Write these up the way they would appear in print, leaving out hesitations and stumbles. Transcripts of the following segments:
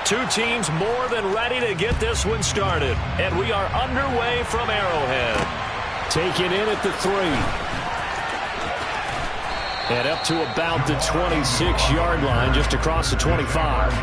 Two teams more than ready to get this one started. And we are underway from Arrowhead. Taken in at the 3. And up to about the 26-yard line, just across the 25.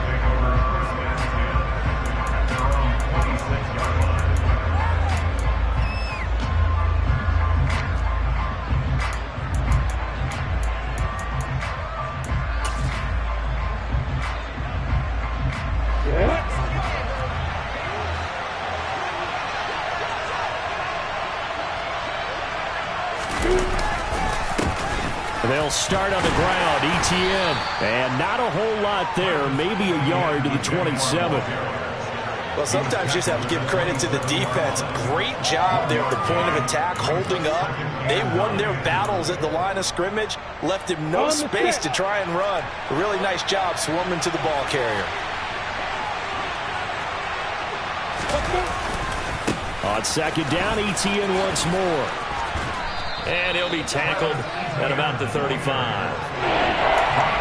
They'll start on the ground, ETN. And not a whole lot there, maybe a yard to the 27. Well, sometimes you just have to give credit to the defense. Great job there at the point of attack, holding up. They won their battles at the line of scrimmage, left him no space to try and run. A really nice job swarming to the ball carrier. On second down, ETN once more. And he'll be tackled at about the 35.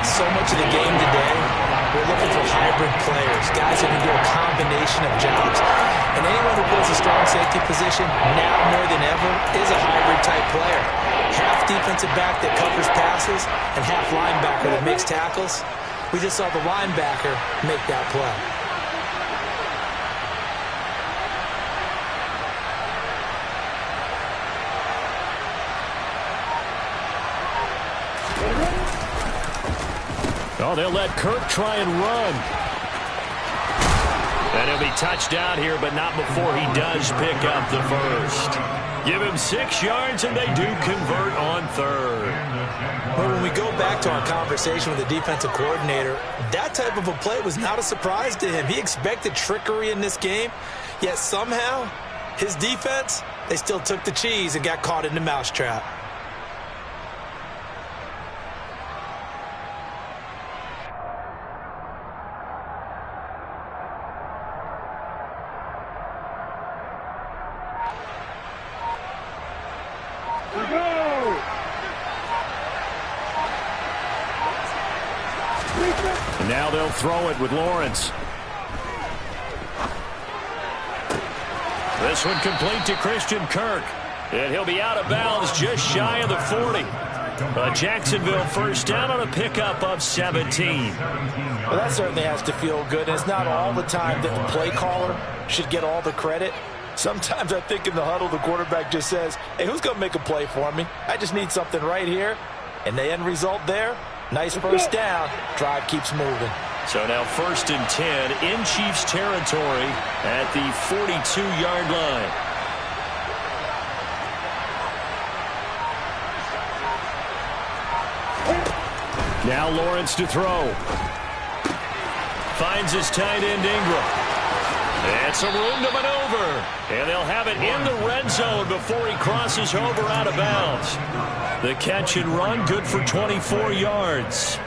So much of the game today, we're looking for hybrid players, guys who can do a combination of jobs. And anyone who plays a strong safety position, now more than ever, is a hybrid-type player. Half defensive back that covers passes and half linebacker that makes tackles. We just saw the linebacker make that play. Oh, they'll let Kirk try and run. And he'll be touched down here, but not before he does pick up the first. Give him 6 yards, and they do convert on third. Well, when we go back to our conversation with the defensive coordinator, that type of a play was not a surprise to him. He expected trickery in this game, yet somehow his defense, they still took the cheese and got caught in the mousetrap. And now they'll throw it with Lawrence. This one complete to Christian Kirk. And he'll be out of bounds just shy of the 40. A Jacksonville first down on a pickup of 17. Well, that certainly has to feel good. And it's not all the time that the play caller should get all the credit. Sometimes I think in the huddle, the quarterback just says, hey, who's going to make a play for me? I just need something right here. And the end result there, nice first down. Drive keeps moving. So now 1st and 10 in Chiefs territory at the 42-yard line. Now Lawrence to throw. Finds his tight end Ingram. And some room to maneuver. And they'll have it in the red zone before he crosses over out of bounds. The catch and run, good for 24 yards.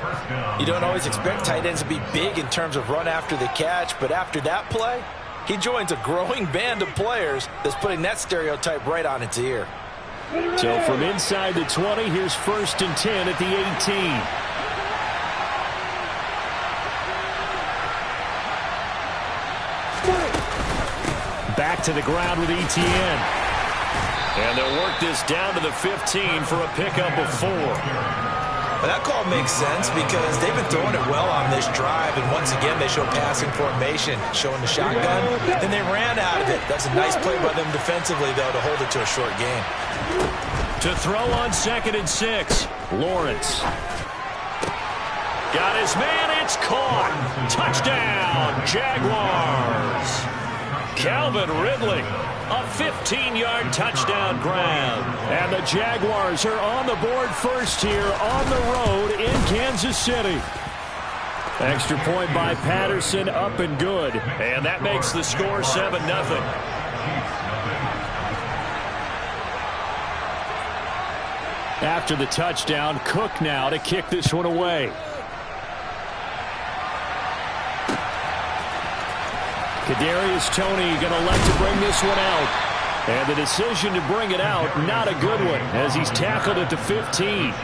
You don't always expect tight ends to be big in terms of run after the catch, but after that play, he joins a growing band of players that's putting that stereotype right on its ear. So from inside the 20, here's 1st and 10 at the 18. Back to the ground with ETN. And they'll work this down to the 15 for a pickup of 4. Well, that call makes sense because they've been throwing it well on this drive, and once again they show passing formation, showing the shotgun. Then they ran out of it. That's a nice play by them defensively, though, to hold it to a short game. To throw on 2nd and 6, Lawrence. Got his man, it's caught. Touchdown, Jaguars. Calvin Ridley, a 15-yard touchdown grab. And the Jaguars are on the board first here on the road in Kansas City. Extra point by Patterson, up and good. And that makes the score 7-0. After the touchdown, Cook now to kick this one away. Kadarius Toney going to elect to bring this one out. And the decision to bring it out, not a good one, as he's tackled at the 15.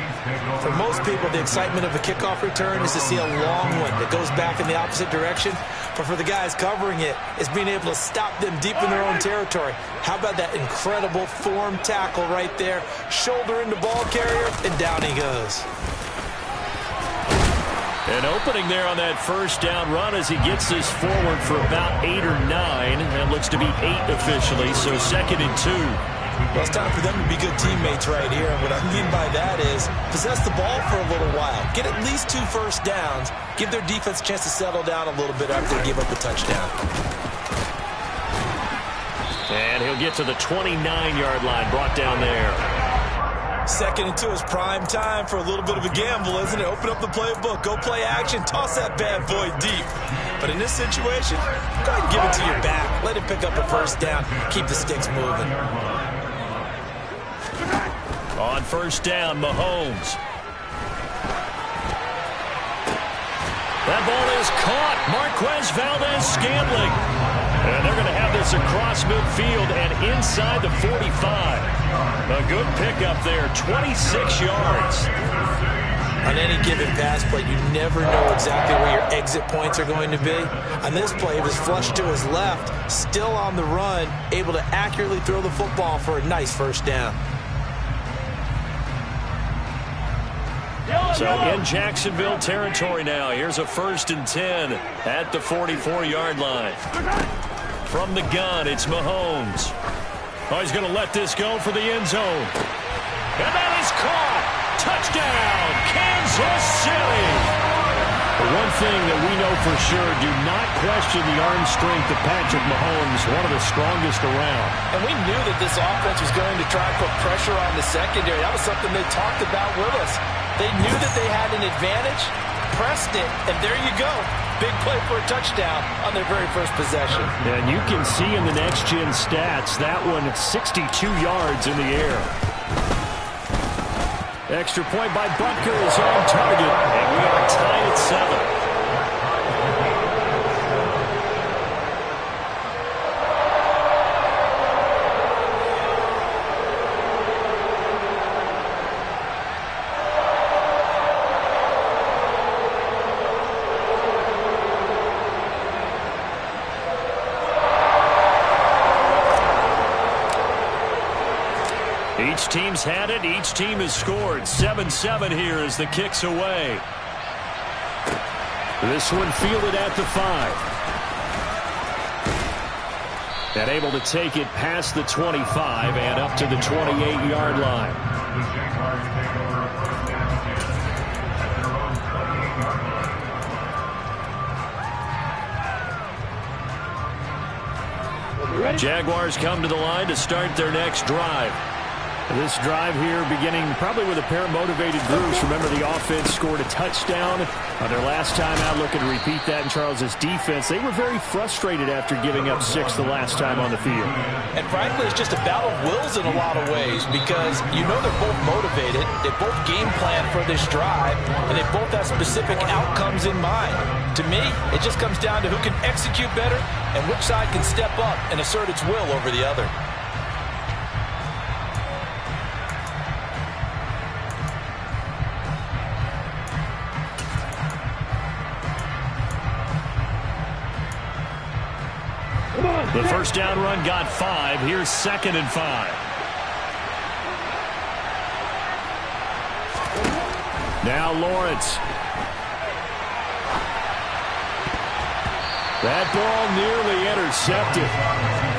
For most people, the excitement of a kickoff return is to see a long one that goes back in the opposite direction. But for the guys covering it, it's being able to stop them deep in their own territory. How about that incredible form tackle right there? Shoulder into ball carrier, and down he goes. An opening there on that first down run as he gets this forward for about 8 or 9. That looks to be 8 officially, so 2nd and 2. Well, it's time for them to be good teammates right here. And what I mean by that is possess the ball for a little while. Get at least 2 first downs. Give their defense a chance to settle down a little bit after they give up a touchdown. And he'll get to the 29-yard line, brought down there. 2nd and 2 is prime time for a little bit of a gamble, isn't it? Open up the playbook, go play action, toss that bad boy deep. But in this situation, go ahead and give it to your back. Let him pick up a first down. Keep the sticks moving. On first down, Mahomes. That ball is caught. Marquez Valdez-Scantling. And they're going to have this across midfield and inside the 45. A good pickup there, 26 yards. On any given pass play, you never know exactly where your exit points are going to be. On this play, it was flushed to his left, still on the run, able to accurately throw the football for a nice first down. So in Jacksonville territory now, here's a 1st and 10 at the 44-yard line. From the gun, it's Mahomes. Oh, he's going to let this go for the end zone. And that is caught. Touchdown, Kansas City. The one thing that we know for sure, do not question the arm strength of Patrick Mahomes, one of the strongest around. And we knew that this offense was going to try and put pressure on the secondary. That was something they talked about with us. They knew that they had an advantage, pressed it, and there you go. Big play for a touchdown on their very first possession. And you can see in the next-gen stats, that one 62 yards in the air. Extra point by Butker is on target, and we are tied at 7. Each team's had it. Each team has scored. 7-7 here as the kick's away. This one fielded at the 5. And able to take it past the 25 and up to the 28-yard line. Jaguars come to the line to start their next drive. This drive here beginning probably with a pair of motivated groups. Remember, the offense scored a touchdown on their last time out. Looking to repeat that in Charles's defense. They were very frustrated after giving up 6 the last time on the field. And frankly, it's just a battle of wills in a lot of ways because you know they're both motivated. They both game plan for this drive, and they both have specific outcomes in mind. To me, it just comes down to who can execute better and which side can step up and assert its will over the other. The first down run got 5. Here's 2nd and 5. Now Lawrence. That ball nearly intercepted.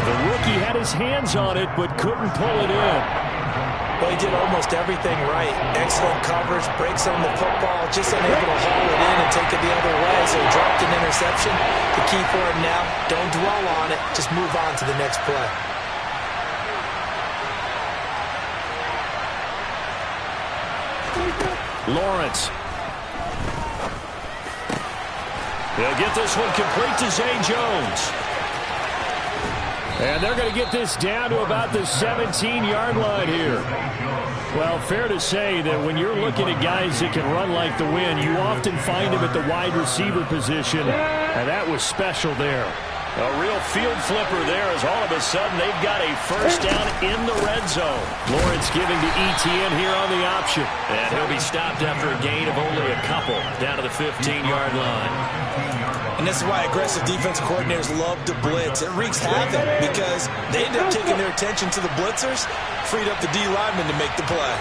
The rookie had his hands on it but couldn't pull it in. Well, he did almost everything right. Excellent coverage, breaks on the football, just unable to haul it in and take it the other way. So he dropped an interception. The key for him now, don't dwell on it. Just move on to the next play. Lawrence. He'll get this one complete to Zay Jones. And they're going to get this down to about the 17-yard line here. Well, fair to say that when you're looking at guys that can run like the wind, you often find them at the wide receiver position, and that was special there. A real field flipper there as all of a sudden they've got a first down in the red zone. Lawrence giving to ETN here on the option. And he'll be stopped after a gain of only a couple down to the 15-yard line. And this is why aggressive defensive coordinators love to blitz. It wreaks havoc because they end up taking their attention to the blitzers, freed up the D lineman to make the play.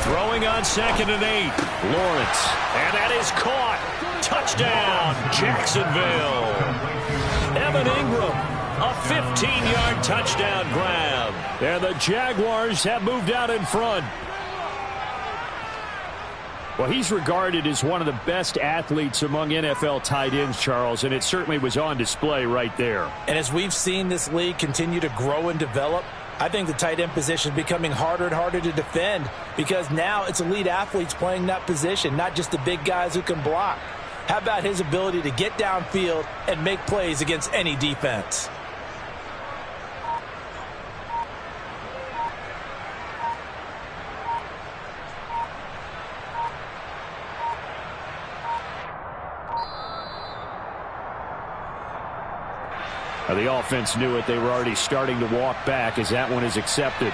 Throwing on 2nd and 8. Lawrence. And that is caught. Touchdown, Jacksonville. Evan Ingram, a 15-yard touchdown grab. And the Jaguars have moved out in front. Well, he's regarded as one of the best athletes among NFL tight ends, Charles, and it certainly was on display right there. And as we've seen this league continue to grow and develop, I think the tight end position is becoming harder and harder to defend because now it's elite athletes playing that position, not just the big guys who can block. How about his ability to get downfield and make plays against any defense? Now, the offense knew it. They were already starting to walk back as that one is accepted.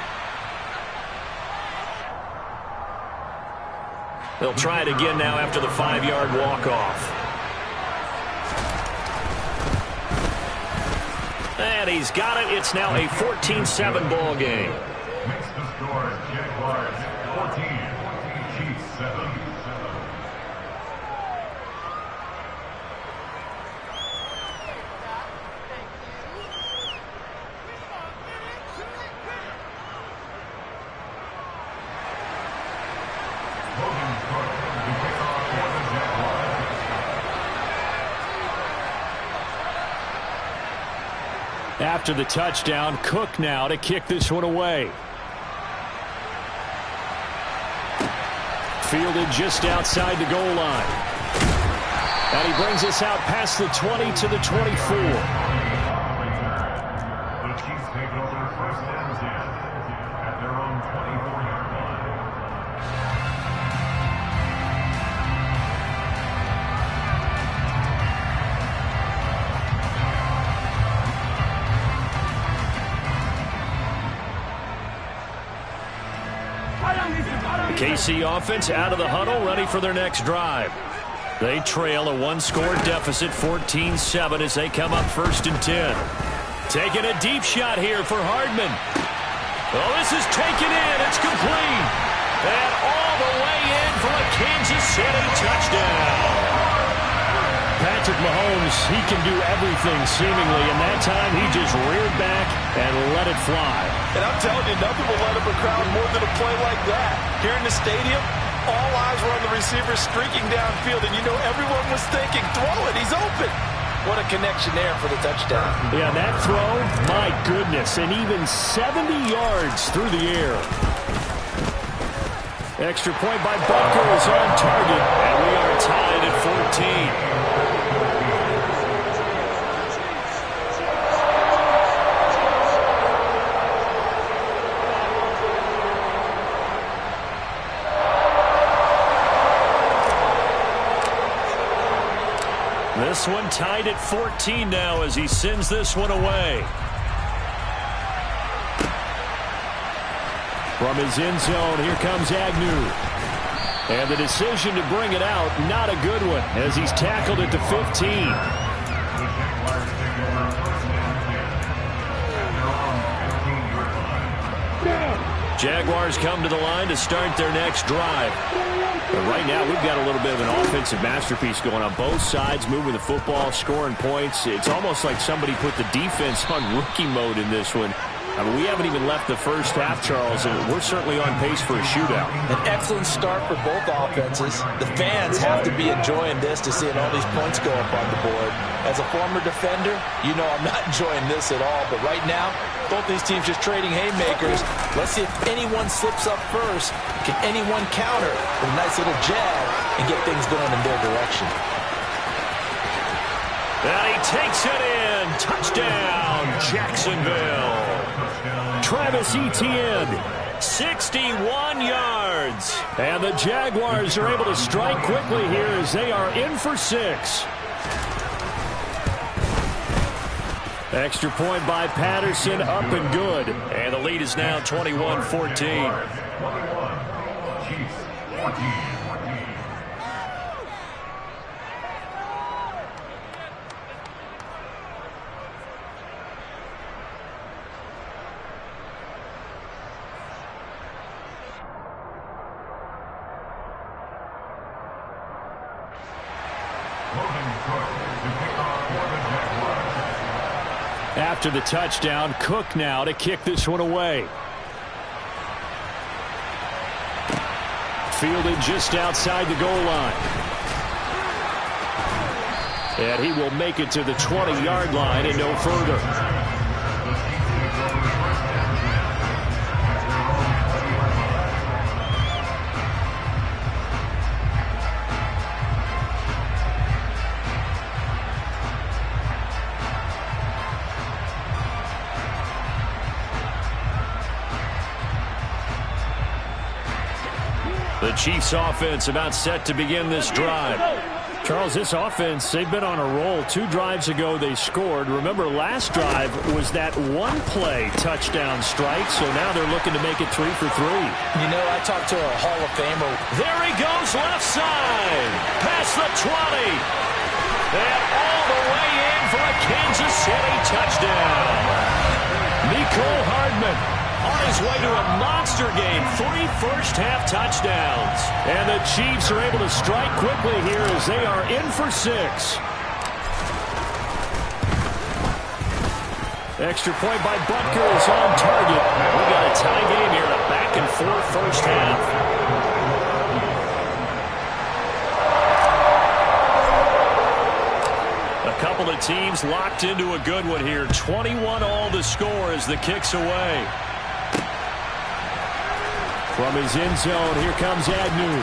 They'll try it again now after the 5-yard walk-off. And he's got it. It's now a 14-7 ball game. Makes the score Jaguars 14, Chiefs 7. After the touchdown, Cook now to kick this one away. Fielded just outside the goal line. And he brings us out past the 20 to the 24. The Chiefs take over 1st and 10 at their own 24-yard line. The KC offense out of the huddle, ready for their next drive. They trail a one-score deficit, 14-7, as they come up 1st and 10. Taking a deep shot here for Hardman. Oh, this is taken in. It's complete. And all the way in for a Kansas City touchdown. Patrick Mahomes, he can do everything seemingly, and that time he just reared back and let it fly. And I'm telling you, nothing will let up a crowd more than a play like that. Here in the stadium, all eyes were on the receiver streaking downfield, and you know everyone was thinking, throw it, he's open. What a connection there for the touchdown. Yeah, that throw, my goodness, and even 70 yards through the air. Extra point by Butker is on target, and we are tied at 14. This one tied at 14 now as he sends this one away. From his end zone, here comes Agnew. And the decision to bring it out, not a good one, as he's tackled at the 15. Jaguars come to the line to start their next drive. But right now, we've got a little bit of an offensive masterpiece going on both sides, moving the football, scoring points. It's almost like somebody put the defense on rookie mode in this one. I mean, we haven't even left the first half, Charles, and we're certainly on pace for a shootout. An excellent start for both offenses. The fans have to be enjoying this to seeing all these points go up on the board. As a former defender, you know I'm not enjoying this at all. But right now, both these teams just trading haymakers. Let's see if anyone slips up first. Can anyone counter with a nice little jab and get things going in their direction? And he takes it in. Touchdown, Jacksonville. Travis Etienne, 61 yards. And the Jaguars are able to strike quickly here as they are in for 6. Extra point by Patterson, up and good. And the lead is now 21-14. 21, Chiefs, 14. After the touchdown, Cook now to kick this one away. Fielded just outside the goal line. And he will make it to the 20-yard line and no further. The Chiefs offense about set to begin this drive. Charles, this offense, they've been on a roll. 2 drives ago they scored. Remember, last drive was that one-play touchdown strike, so now they're looking to make it 3 for 3. You know, I talked to a Hall of Famer. There he goes, left side, past the 20. And all the way in for a Kansas City touchdown. Mecole Hardman on his way to a monster game. 3 first-half touchdowns. And the Chiefs are able to strike quickly here as they are in for 6. Extra point by Butker is on target. We got a tie game here in a back-and-forth first half. A couple of teams locked into a good one here. 21 all the score as the kick's away. From his end zone, here comes Agnew.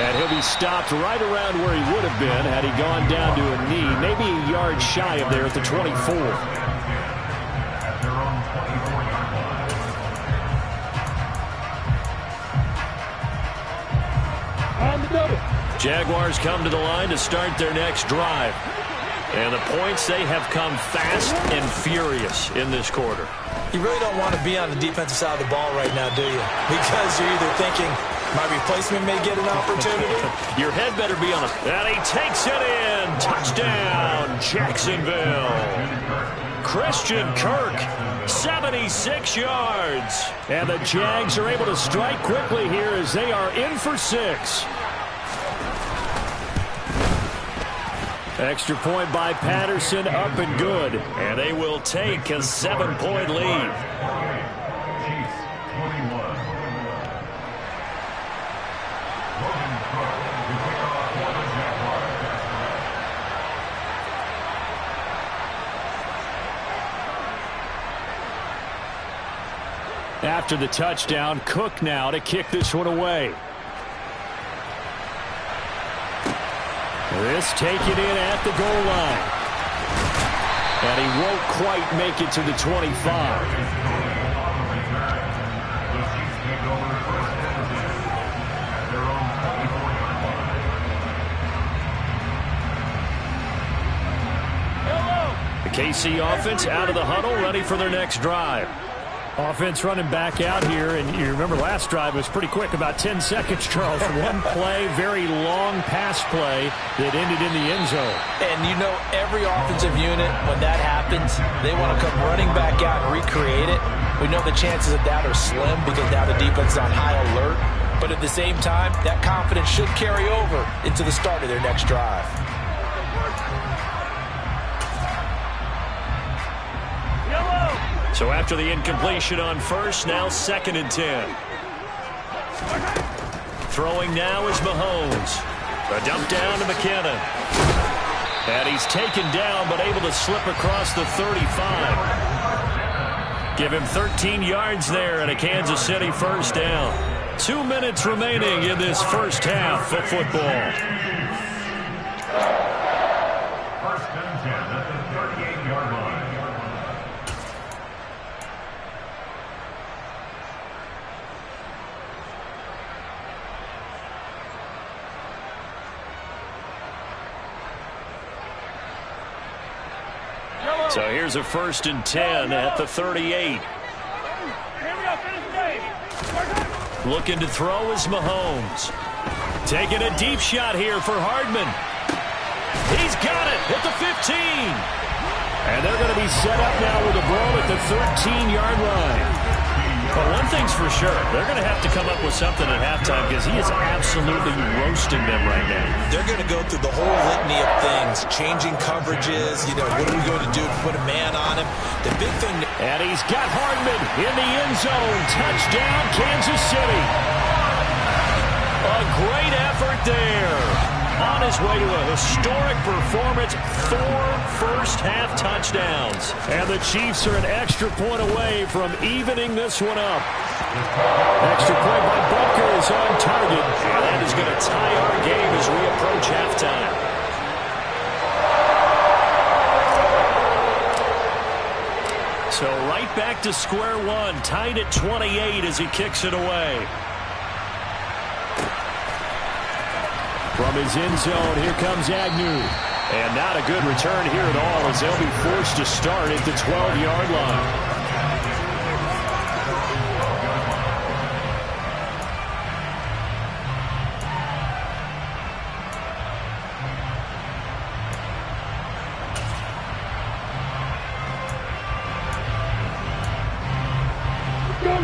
And he'll be stopped right around where he would have been had he gone down to a knee, maybe a yard shy of there at the 24. Jaguars come to the line to start their next drive. And the points, they have come fast and furious in this quarter. You really don't want to be on the defensive side of the ball right now, do you? Because you're either thinking, my replacement may get an opportunity. Your head better be on it. And he takes it in. Touchdown, Jacksonville. Christian Kirk, 76 yards. And the Jags are able to strike quickly here as they are in for 6. Extra point by Patterson, up and good. And they will take a 7-point lead. Chiefs, 21. After the touchdown, Cook now to kick this one away. This taken in at the goal line. And he won't quite make it to the 25. The KC offense out of the huddle, ready for their next drive. Offense running back out here, and you remember last drive was pretty quick, about 10 seconds, Charles. One play, very long pass play that ended in the end zone. And you know every offensive unit, when that happens, they want to come running back out and recreate it. We know the chances of that are slim because now the defense is on high alert. But at the same time, that confidence should carry over into the start of their next drive. So after the incompletion on first, now 2nd and 10. Throwing now is Mahomes. A dump down to McKinnon. And he's taken down but able to slip across the 35. Give him 13 yards there and a Kansas City first down. 2 minutes remaining in this first half of football. First and 10 at the 38-yard line. So here's a 1st and 10 at the 38. Looking to throw is Mahomes. Taking a deep shot here for Hardman. He's got it at the 15. And they're going to be set up now with a ball at the 13-yard line. But one thing's for sure, they're going to have to come up with something at halftime because he is absolutely roasting them right now. They're going to go through the whole litany of things, changing coverages, what are we going to do to put a man on him? The big thing... And he's got Hardman in the end zone. Touchdown, Kansas City. A great effort there. On his way to a historic performance, 4 first-half touchdowns. And the Chiefs are an extra point away from evening this one up. Extra point by Butker is on target. And that is going to tie our game as we approach halftime. So right back to square one, tied at 28 as he kicks it away. From his end zone, here comes Agnew. And not a good return here at all as they'll be forced to start at the 12-yard line.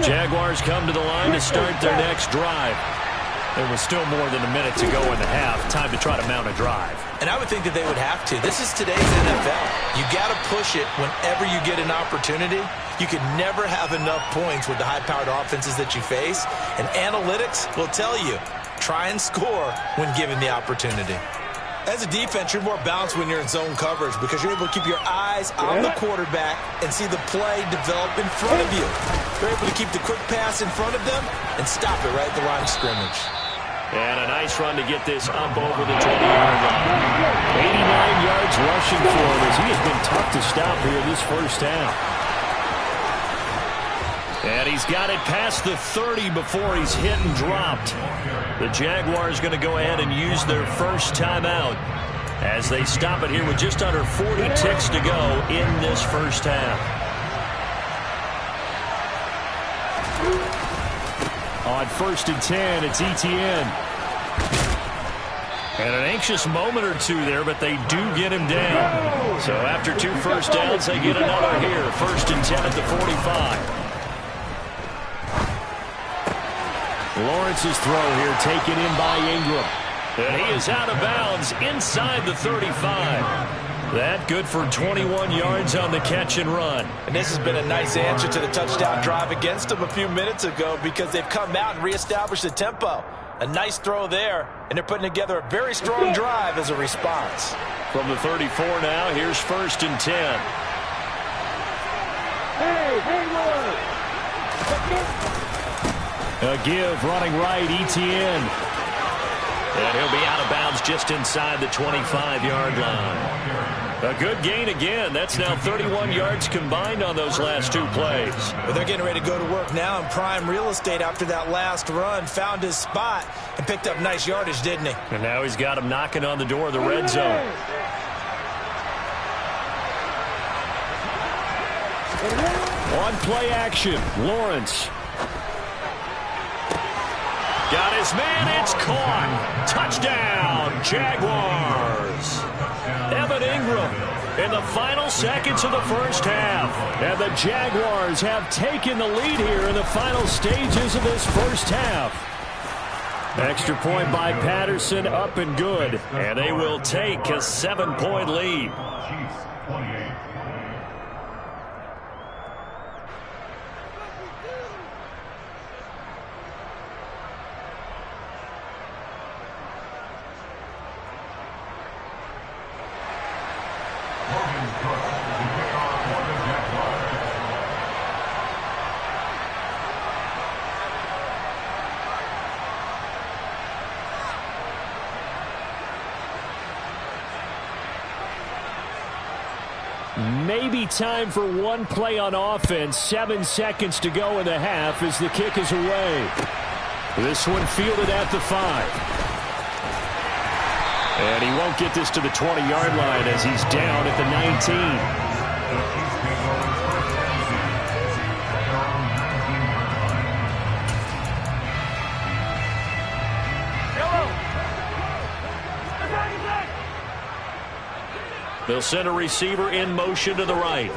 Jaguars come to the line to start their next drive. There was still more than a minute to go in the half. Time to try to mount a drive. And I would think that they would have to. This is today's NFL. You got to push it whenever you get an opportunity. You can never have enough points with the high-powered offenses that you face. And analytics will tell you, try and score when given the opportunity. As a defense, you're more balanced when you're in zone coverage because you're able to keep your eyes on the quarterback and see the play develop in front of you. You're able to keep the quick pass in front of them and stop it right at the line of scrimmage. And a nice run to get this up over the 20-yard line. 89 yards rushing for him as he has been tough to stop here this first half. And he's got it past the 30 before he's hit and dropped. The Jaguars going to go ahead and use their first timeout as they stop it here with just under 40 ticks to go in this first half. On 1st and 10, it's Etienne. And an anxious moment or two there, but they do get him down. So after 2 first downs, they get another here. 1st and 10 at the 45. Lawrence's throw here taken in by Ingram. And he is out of bounds inside the 35. That good for 21 yards on the catch and run. And this has been a nice answer to the touchdown drive against them a few minutes ago because they've come out and reestablished the tempo. A nice throw there, and they're putting together a very strong drive as a response. From the 34 now, here's 1st and 10. A give running right, Etienne. And he'll be out of bounds just inside the 25-yard line. A good gain again. That's now 31 yards combined on those last 2 plays. Well, they're getting ready to go to work now in prime real estate after that last run. Found his spot and picked up nice yardage, didn't he? And now he's got him knocking on the door of the red zone. On play action, Lawrence. Got his man, it's caught. Touchdown, Jaguars. Evan Ingram in the final seconds of the first half. And the Jaguars have taken the lead here in the final stages of this first half. Extra point by Patterson, up and good. And they will take a 7-point lead. Chiefs 28. Maybe time for one play on offense. 7 seconds to go in the half as the kick is away. This one fielded at the 5. And he won't get this to the 20-yard line as he's down at the 19. Chiefs take over first and 10 at their own 19-yard line. They'll send a receiver in motion to the right.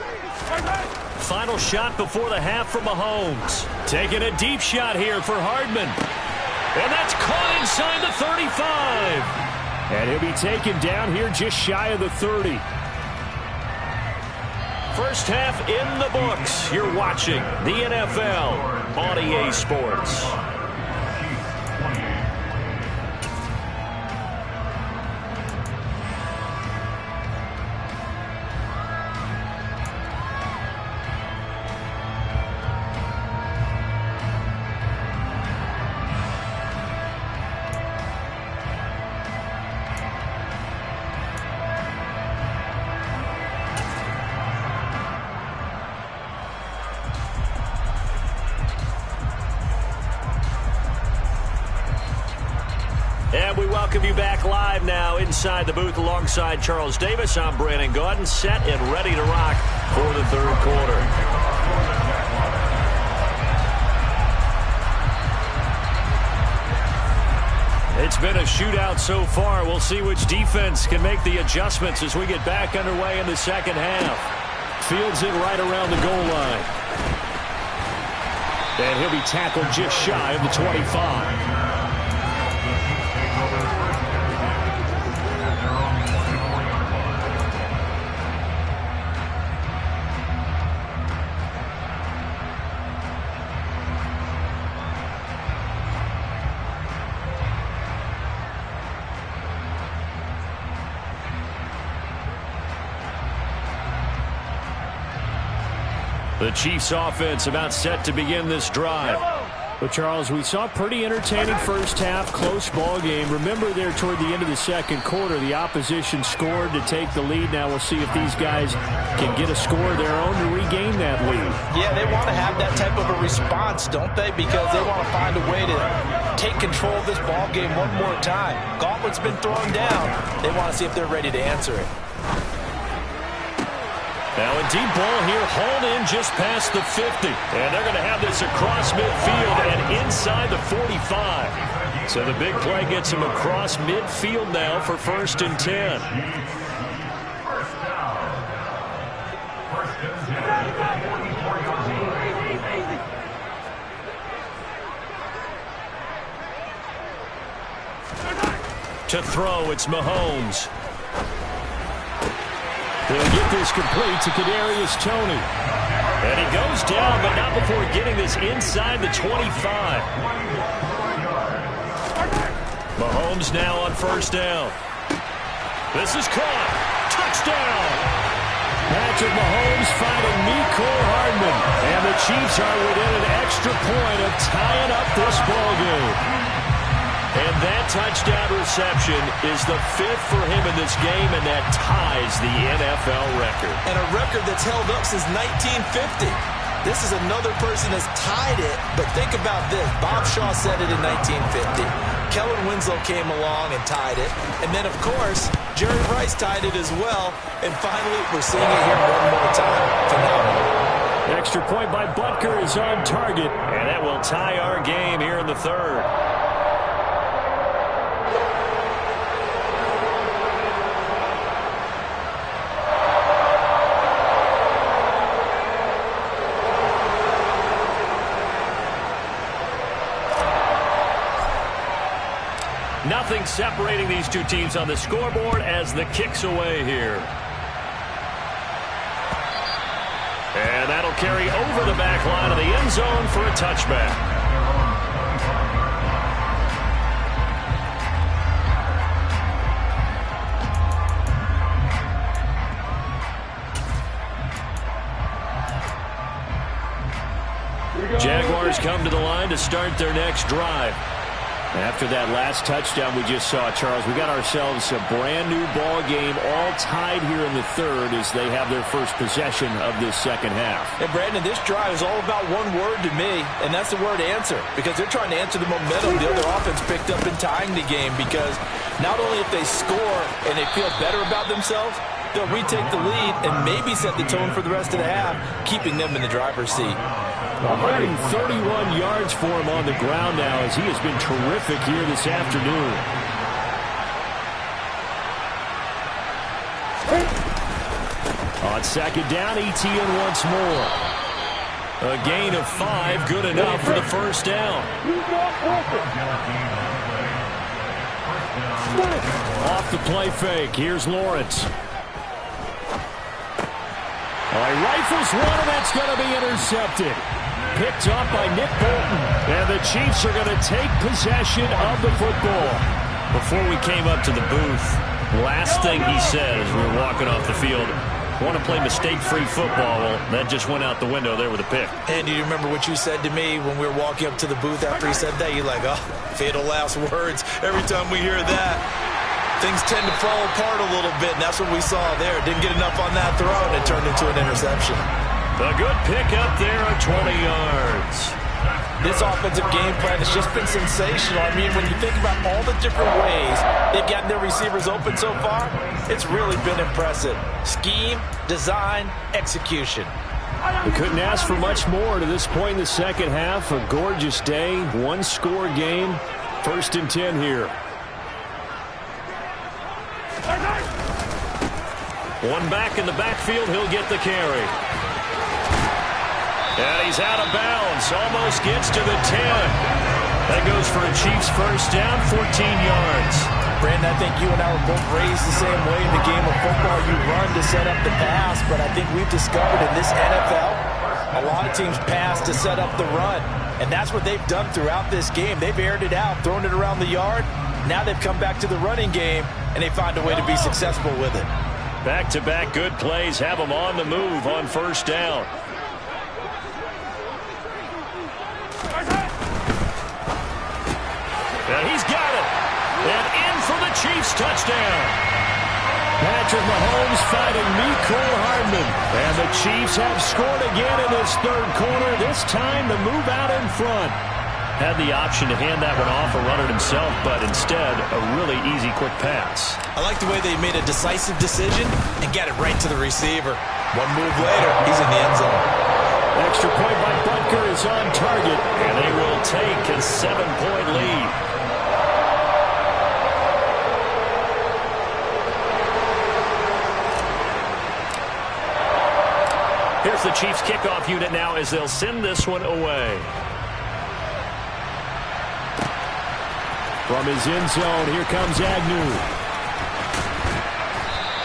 Final shot before the half from Mahomes. Taking a deep shot here for Hardman. And that's caught inside the 35. And he'll be taken down here just shy of the 30. First half in the books. You're watching the NFL on EA Sports. And we welcome you back live now inside the booth alongside Charles Davis. I'm Brandon Gaudin, set and ready to rock for the third quarter. It's been a shootout so far. We'll see which defense can make the adjustments as we get back underway in the second half. Fields it right around the goal line. And he'll be tackled just shy of the 25. The Chiefs offense about set to begin this drive. Well, Charles, we saw a pretty entertaining first half, close ball game. Remember there toward the end of the second quarter, the opposition scored to take the lead. Now we'll see if these guys can get a score of their own to regain that lead. Yeah, they want to have that type of a response, don't they? Because they want to find a way to take control of this ball game one more time. Gauntlet's been thrown down. They want to see if they're ready to answer it. Now a deep ball here, hauled in just past the 50. And they're going to have this across midfield and inside the 45. So the big play gets them across midfield now for 1st and 10. First down. 1st and 10. To throw, it's Mahomes. He'll get this complete to Kadarius Toney. And he goes down, but not before getting this inside the 25. Mahomes now on 1st down. This is caught. Touchdown! Patrick Mahomes finding Mecole Hardman. And the Chiefs are within an extra point of tying up this ball game. And that touchdown reception is the 5th for him in this game, and that ties the NFL record. And a record that's held up since 1950. This is another person that's tied it, but think about this. Bob Shaw said it in 1950. Kellen Winslow came along and tied it. And then, of course, Jerry Rice tied it as well. And finally, we're seeing it here one more time. Phenomenal. Extra point by Butker is on target, and that will tie our game here in the third. Nothing separating these two teams on the scoreboard as the kick's away here. And that'll carry over the back line of the end zone for a touchback. Jaguars come to the line to start their next drive. After that last touchdown we just saw, Charles, we got ourselves a brand new ball game, all tied here in the third as they have their first possession of this second half. And Brandon, this drive is all about one word to me, and that's the word answer, because they're trying to answer the momentum the other offense picked up in tying the game, because not only if they score and they feel better about themselves, they'll retake the lead and maybe set the tone for the rest of the half, keeping them in the driver's seat. 131 yards for him on the ground now as he has been terrific here this afternoon. On second down, ETN once more. A gain of 5, good enough for the first down. Off the play fake, here's Lawrence. He rifles one, and that's going to be intercepted. Picked up by Nick Bolton. And the Chiefs are going to take possession of the football. Before we came up to the booth, last thing he said as we were walking off the field, want to play mistake-free football. Well, that just went out the window there with a pick. And do you remember what you said to me when we were walking up to the booth after he said that? You're like, oh, fatal last words. Every time we hear that, things tend to fall apart a little bit, and that's what we saw there. Didn't get enough on that throw, and it turned into an interception. A good pick up there at 20 yards. This offensive game plan has just been sensational. I mean, when you think about all the different ways they've gotten their receivers open so far, it's really been impressive. Scheme, design, execution. We couldn't ask for much more to this point in the second half. A gorgeous day, one-score game. 1st and 10 here. One back in the backfield, he'll get the carry. And he's out of bounds, almost gets to the 10. That goes for a Chiefs first down, 14 yards. Brandon, I think you and I were both raised the same way in the game of football. You run to set up the pass, but I think we've discovered in this NFL, a lot of teams pass to set up the run. And that's what they've done throughout this game. They've aired it out, thrown it around the yard. Now they've come back to the running game, and they find a way to be successful with it. Back-to-back good plays have them on the move on first down. And he's got it. And in for the Chiefs touchdown. Patrick Mahomes fighting Mecole Hardman. And the Chiefs have scored again in this third quarter. This time to move out in front. Had the option to hand that one off or run it himself, but instead a really easy quick pass. I like the way they made a decisive decision and got it right to the receiver. One move later, he's in the end zone. Extra point by Butker is on target. And they will take a 7-point lead. Here's the Chiefs kickoff unit now as they'll send this one away. From his end zone, here comes Agnew.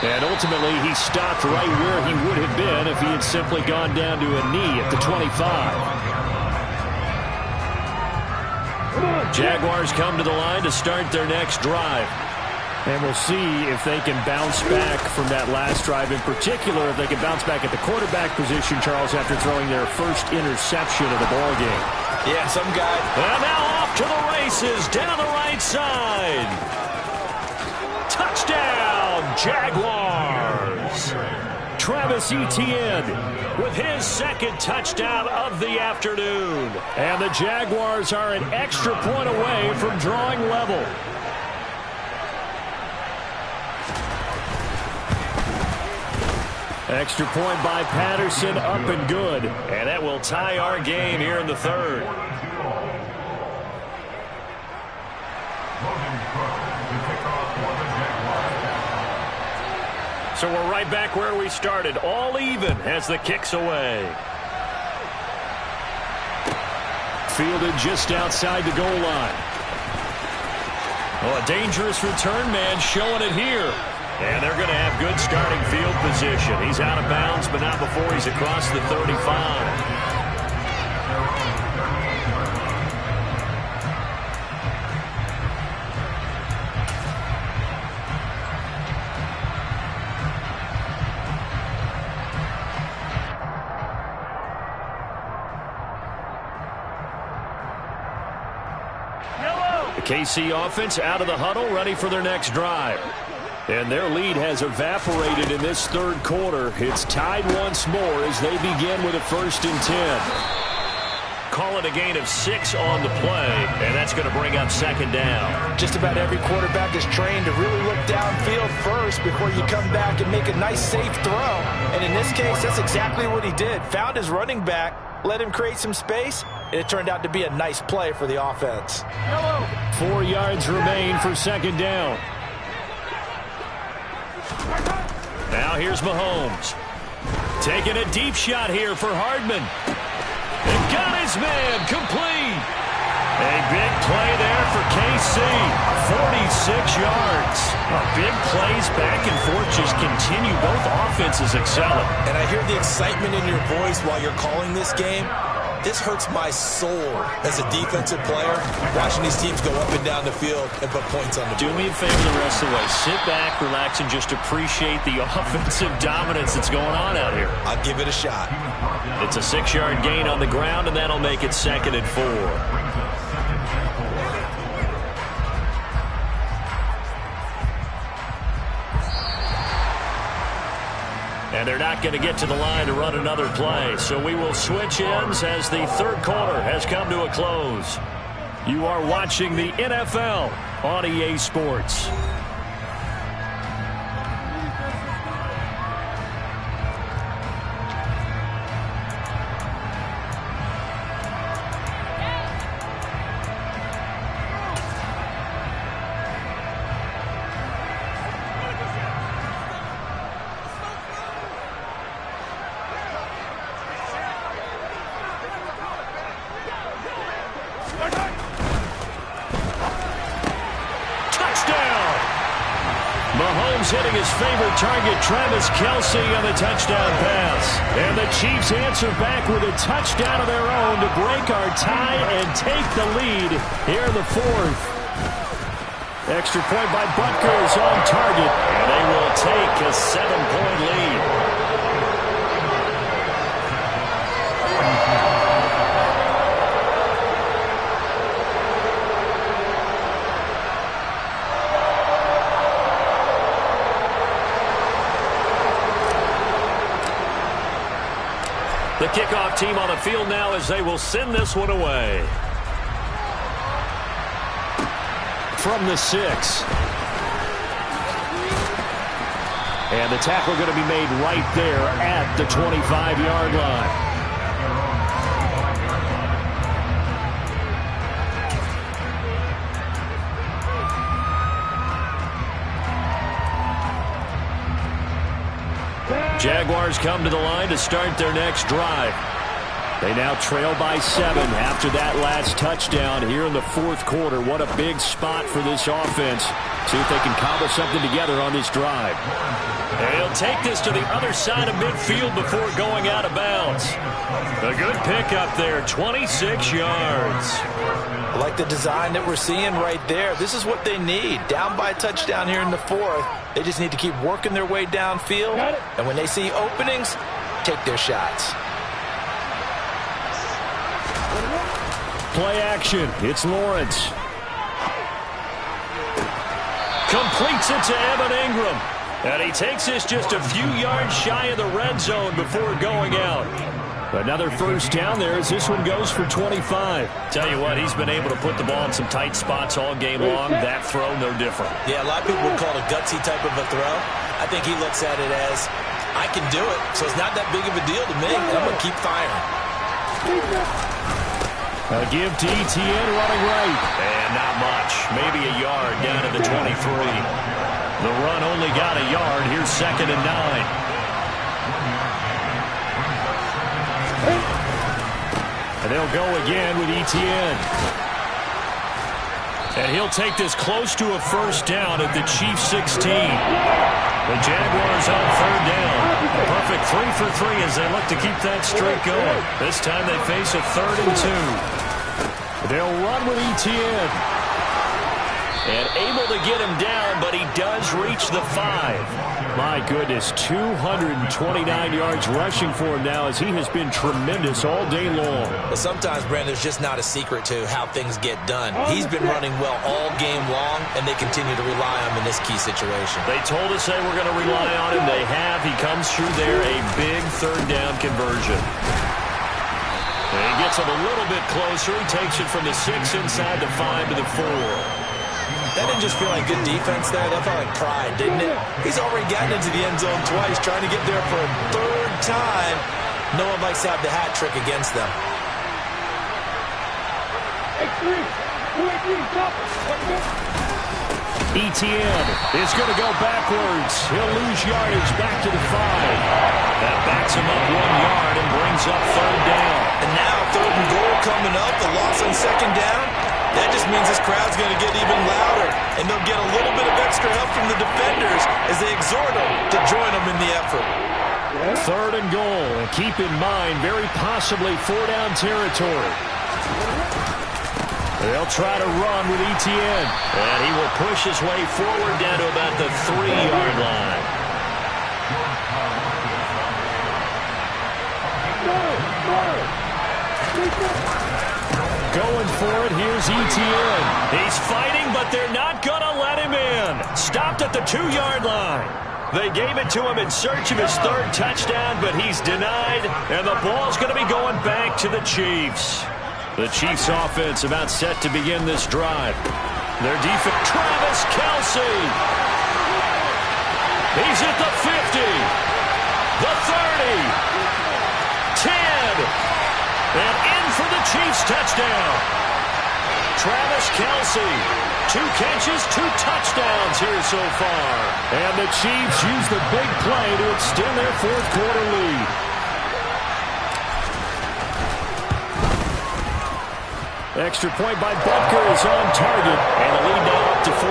And ultimately, he stopped right where he would have been if he had simply gone down to a knee at the 25. Jaguars come to the line to start their next drive. And we'll see if they can bounce back from that last drive. In particular, if they can bounce back at the quarterback position, Charles, after throwing their first interception of the ballgame. Yeah, some guy. And now off to the races down the right side. Touchdown, Jaguars. Travis Etienne with his second touchdown of the afternoon. And the Jaguars are an extra point away from drawing level. Extra point by Patterson, up and good. And that will tie our game here in the third. So we're right back where we started, all even as the kick's away. Fielded just outside the goal line. Oh, a dangerous return man showing it here. And they're going to have good starting field position. He's out of bounds, but not before he's across the 35. The KC offense out of the huddle, ready for their next drive. And their lead has evaporated in this third quarter. It's tied once more as they begin with a 1st and 10. Call it a gain of 6 on the play, and that's going to bring up second down. Just about every quarterback is trained to really look downfield first mistakes before you come back and make a nice, safe throw. And in this case, that's exactly what he did. Found his running back, let him create some space, and it turned out to be a nice play for the offense. 4 yards remain for second down. Now here's Mahomes. Taking a deep shot here for Hardman. And got his man complete. A big play there for KC. 46 yards. Big plays back and forth just continue. Both offenses excelling. And I hear the excitement in your voice while you're calling this game. This hurts my soul as a defensive player, watching these teams go up and down the field and put points on the board. Do me a favor the rest of the way. Sit back, relax, and just appreciate the offensive dominance that's going on out here. I'll give it a shot. It's a 6-yard gain on the ground, and that'll make it 2nd and 4. And they're not going to get to the line to run another play. So we will switch ends as the third quarter has come to a close. You are watching the NFL on EA Sports. Mahomes hitting his favorite target, Travis Kelce, on the touchdown pass. And the Chiefs answer back with a touchdown of their own to break our tie and take the lead here in the 4th. Extra point by Butker is on target, and they will take a 7-point lead. The kickoff team on the field now as they will send this one away. From the 6. And the tackle going to be made right there at the 25-yard line. Jaguars come to the line to start their next drive. They now trail by 7 after that last touchdown here in the 4th quarter. What a big spot for this offense. See if they can cobble something together on this drive. And he'll take this to the other side of midfield before going out of bounds. A good pickup there, 26 yards. I like the design that we're seeing right there. This is what they need. Down by a touchdown here in the 4th. They just need to keep working their way downfield. And when they see openings, take their shots. Play action. It's Lawrence. Completes it to Evan Ingram. And he takes this just a few yards shy of the red zone before going out. Another first down there as this one goes for 25. Tell you what, he's been able to put the ball in some tight spots all game long. That throw, no different. Yeah, a lot of people would call it a gutsy type of a throw. I think he looks at it as, I can do it, so it's not that big of a deal to me, and I'm going to keep firing. A give to Etienne running right. And not much. Maybe a yard down to the 23. The run only got a yard. Here's 2nd and 9. And they'll go again with Etienne. And he'll take this close to a first down at the Chiefs' 16. The Jaguars on 3rd down. A perfect 3 for 3 as they look to keep that streak going. This time they face a 3rd and 2. They'll run with Etienne. And able to get him down, but he does reach the 5. My goodness, 229 yards rushing for him now as he has been tremendous all day long. But sometimes, Brandon, there's just not a secret to how things get done. He's been running well all game long, and they continue to rely on him in this key situation. They told us they were going to rely on him. They have. He comes through there, a big 3rd down conversion. And he gets him a little bit closer. He takes it from the 6 inside the 5 to the 4. That didn't just feel like good defense there. That felt like pride, didn't it? He's already gotten into the end zone twice, trying to get there for a third time. No one likes to have the hat trick against them. Etienne is going to go backwards. He'll lose yardage back to the 5. That backs him up 1 yard and brings up 3rd down. And now 3rd and goal coming up. The loss on 2nd down. That just means this crowd's going to get even louder. And they'll get a little bit of extra help from the defenders as they exhort them to join them in the effort. 3rd and goal. And keep in mind, very possibly 4-down territory. They'll try to run with Etienne. And he will push his way forward down to about the 3-yard line. Going for it, here's Etienne. He's fighting, but they're not going to let him in. Stopped at the 2-yard line. They gave it to him in search of his 3rd touchdown, but he's denied, and the ball's going to be going back to the Chiefs. The Chiefs offense about set to begin this drive. Their defense, Travis Kelce. He's at the 50, the 30, 10, and in for the Chiefs touchdown. Travis Kelce, 2 catches, 2 touchdowns here so far. And the Chiefs use the big play to extend their 4th quarter lead. Extra point by Butker is on target, and the lead now up to 14.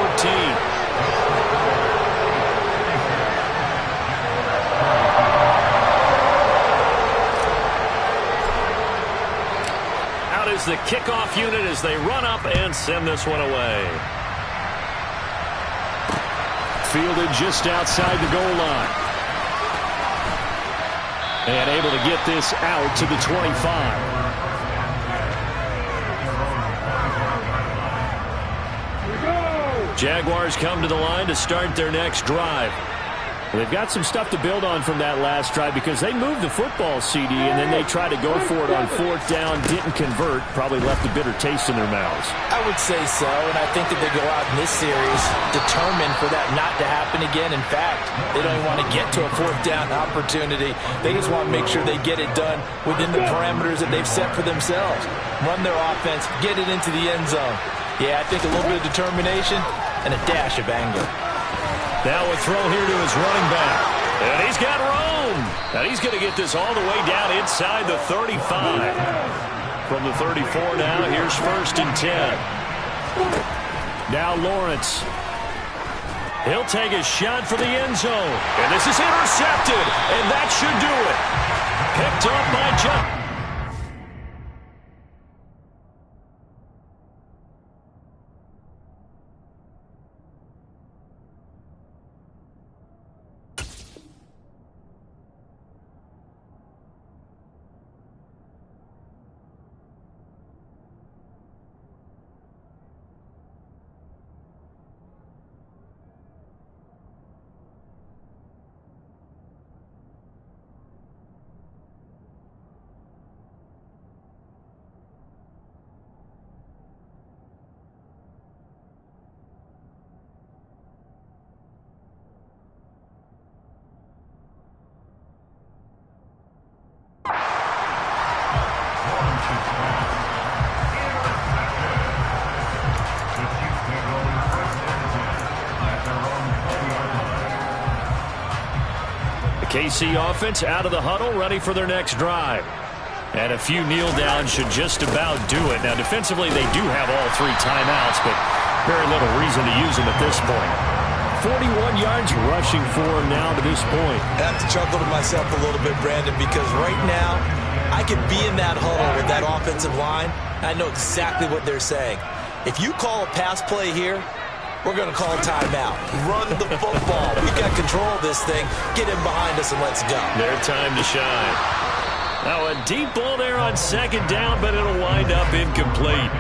Out is the kickoff unit as they run up and send this one away. Fielded just outside the goal line. And able to get this out to the 25. Jaguars come to the line to start their next drive. Well, they've got some stuff to build on from that last drive because they moved the football, CD, and then they tried to go for it on 4th down, didn't convert, probably left a bitter taste in their mouths. I would say so, and I think that they go out in this series determined for that not to happen again. In fact, they don't even want to get to a 4th down opportunity. They just want to make sure they get it done within the parameters that they've set for themselves. Run their offense, get it into the end zone. Yeah, I think a little bit of determination and a dash of anger. Now a throw here to his running back. And he's got room. And he's going to get this all the way down inside the 35. From the 34 now, here's 1st and 10. Now Lawrence. He'll take a shot for the end zone. And this is intercepted. And that should do it. Picked up by John. KC offense out of the huddle, ready for their next drive. And a few kneel downs should just about do it. Now, defensively, they do have all 3 timeouts, but very little reason to use them at this point. 41 yards rushing for him now to this point. I have to chuckle to myself a little bit, Brandon, because right now, I could be in that huddle with that offensive line. I know exactly what they're saying. If you call a pass play here, we're going to call a timeout. Run the football. We've got control of this thing. Get him behind us and let's go. Their time to shine. Now a deep ball there on 2nd down, but it'll wind up incomplete.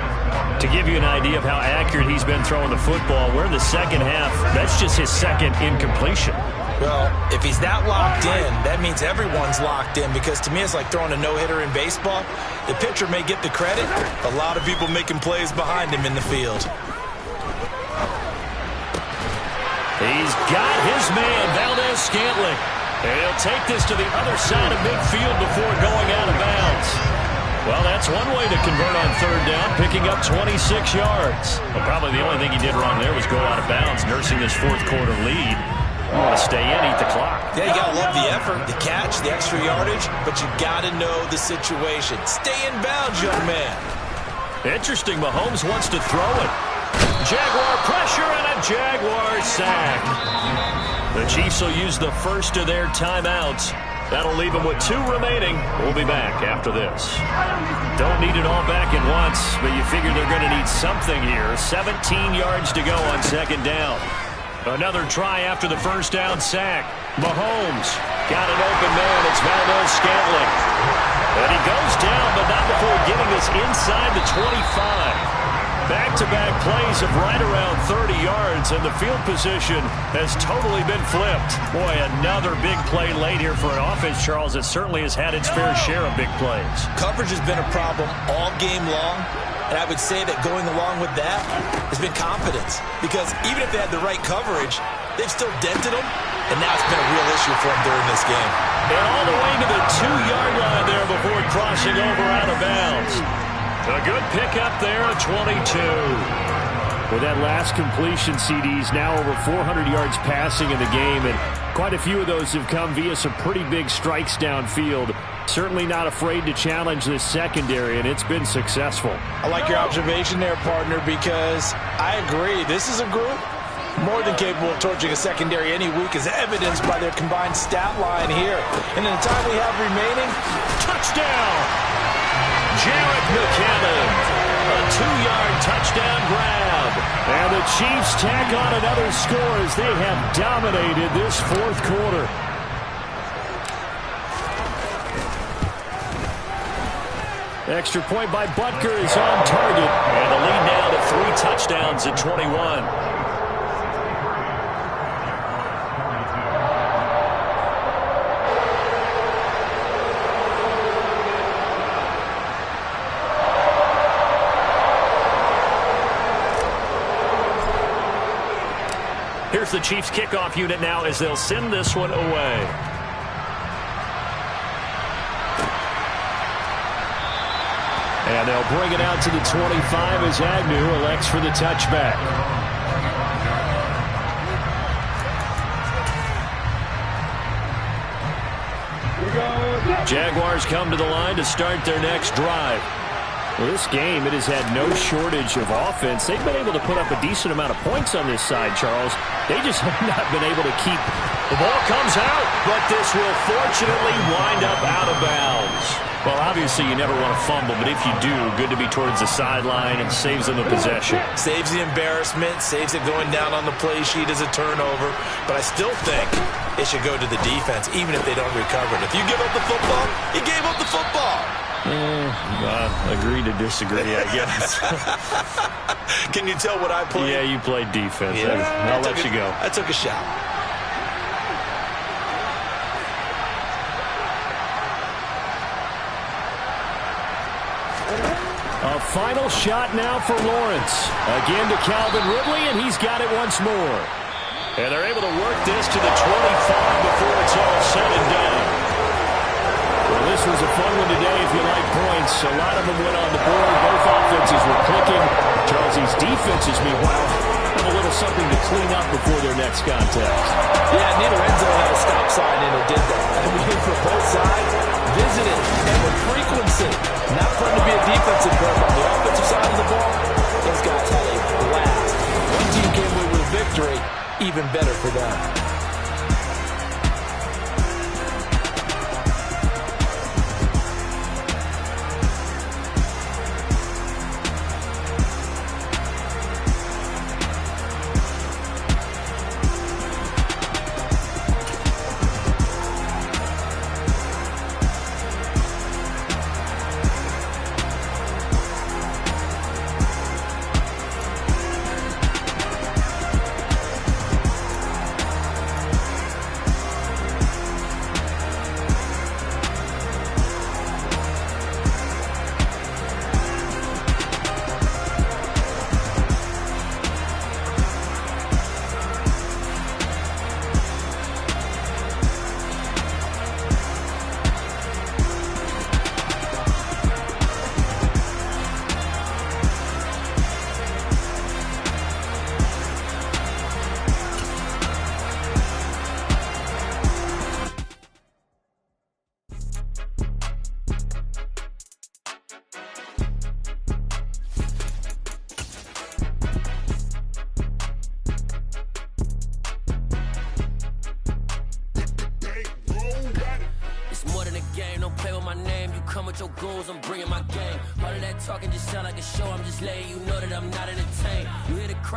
To give you an idea of how accurate he's been throwing the football, we're in the second half. That's just his 2nd incompletion. Well, if he's that locked in, that means everyone's locked in, because to me it's like throwing a no-hitter in baseball. The pitcher may get the credit. A lot of people making plays behind him in the field. He's got his man, Valdez-Scantling. And he'll take this to the other side of midfield before going out of bounds. Well, that's one way to convert on third down, picking up 26 yards. Well, probably the only thing he did wrong there was go out of bounds, nursing this fourth quarter lead. You want to stay in, eat the clock. Yeah, you got to love the effort, the catch, the extra yardage, but you got to know the situation. Stay in bounds, young man. Interesting, Mahomes wants to throw it. Jaguar pressure and a Jaguar sack. The Chiefs will use the first of their timeouts. That'll leave them with 2 remaining. We'll be back after this. Don't need it all back at once, but you figure they're going to need something here. 17 yards to go on second down. Another try after the first down sack. Mahomes got an open man. It's Valdez-Scantling. And he goes down, but not before getting this inside the 25. Back-to-back plays of right around 30 yards, and the field position has totally been flipped. Boy, another big play late here for an offense, Charles, that certainly has had its fair share of big plays. Coverage has been a problem all game long, and I would say that going along with that has been confidence. Because even if they had the right coverage, they've still dented them, and now it's been a real issue for them during this game. And all the way to the 2-yard line there before crossing over out of bounds. A good pickup there at 22. With that last completion, CD's now over 400 yards passing in the game, and quite a few of those have come via some pretty big strikes downfield. Certainly not afraid to challenge this secondary, and it's been successful. I like your observation there, partner, because I agree. This is a group more than capable of torching a secondary any week, as evidenced by their combined stat line here. And in the time we have remaining, touchdown! Jarrett McCammon, a 2-yard touchdown grab. And the Chiefs tack on another score as they have dominated this fourth quarter. Extra point by Butker is on target. And the lead now to 3 touchdowns at 21. Here's the Chiefs kickoff unit now as they'll send this one away. And they'll bring it out to the 25 as Agnew elects for the touchback. Jaguars come to the line to start their next drive. Well, this game, it has had no shortage of offense. They've been able to put up a decent amount of points on this side, Charles. They just have not been able to keep. The ball comes out, but this will fortunately wind up out of bounds. Well, obviously you never want to fumble, but if you do, good to be towards the sideline and saves them the possession. Saves the embarrassment, saves it going down on the play sheet as a turnover. But I still think it should go to the defense, even if they don't recover it. If you give up the football, you gave up the football. Agree to disagree, I guess. Can you tell what I played? Yeah, you played defense. Yeah. I'll let you go. I took a shot. A final shot now for Lawrence. Again to Calvin Ridley, and he's got it once more. And they're able to work this to the 25 before it's all said and done. Well, this was a fun one today if you like points. A lot of them went on the board. Both offenses were clicking. Charles's defenses, meanwhile, have a little something to clean up before their next contest. yeah, neither end zone had a stop sign, and it did that. I mean, for both sides, visited and with frequency. Not fun to be a defensive group on the offensive side of the ball. Those guys had a blast. One team came away with a victory, even better for them. with my name. You come with your goons, I'm bringing my game. All of that talking just sound like a show. I'm just letting you know that I'm not entertained. You hear the crowd.